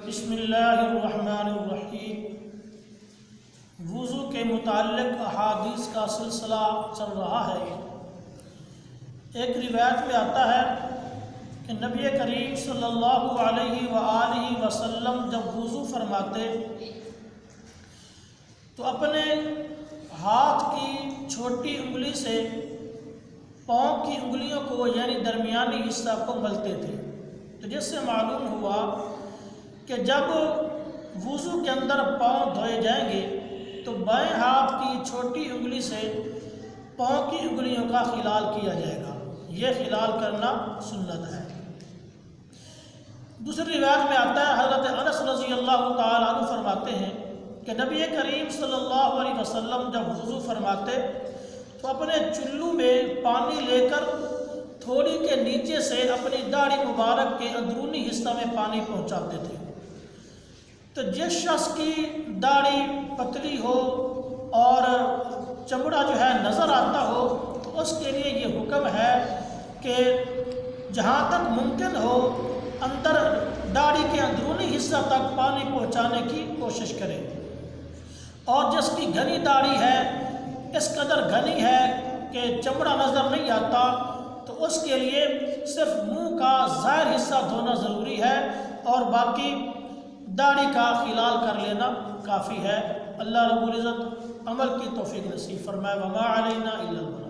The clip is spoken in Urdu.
بسم اللہ الرحمن الرحیم۔ وضو کے متعلق احادیث کا سلسلہ چل رہا ہے۔ ایک روایت میں آتا ہے کہ نبی کریم صلی اللہ علیہ وآلہ وسلم جب وضو فرماتے تو اپنے ہاتھ کی چھوٹی انگلی سے پاؤں کی انگلیوں کو یعنی درمیانی حصہ کو ملتے تھے، تو جس سے معلوم ہوا کہ جب وضو کے اندر پاؤں دھوئے جائیں گے تو بائیں ہاتھ کی چھوٹی انگلی سے پاؤں کی انگلیوں کا خلال کیا جائے گا، یہ خلال کرنا سنت ہے۔ دوسری روایت میں آتا ہے، حضرت انس رضی اللہ تعالیٰ عنہ فرماتے ہیں کہ نبی کریم صلی اللہ علیہ وسلم جب وضو فرماتے تو اپنے چلو میں پانی لے کر تھوڑی کے نیچے سے اپنی داڑھی مبارک کے اندرونی حصہ میں پانی پہنچاتے تھے، تو جس شخص کی داڑھی پتلی ہو اور چمڑا جو ہے نظر آتا ہو تو اس کے لیے یہ حکم ہے کہ جہاں تک ممکن ہو اندر داڑھی کے اندرونی حصہ تک پانی پہنچانے کی کوشش کرے، اور جس کی گھنی داڑھی ہے، اس قدر گھنی ہے کہ چمڑا نظر نہیں آتا، تو اس کے لیے صرف منہ کا ظاہر حصہ دھونا ضروری ہے اور باقی داڑھی کا خلال کر لینا کافی ہے۔ اللہ رب العزت عمل کی توفیق نصیب فرمائے۔ وما علینا الا البلاغ۔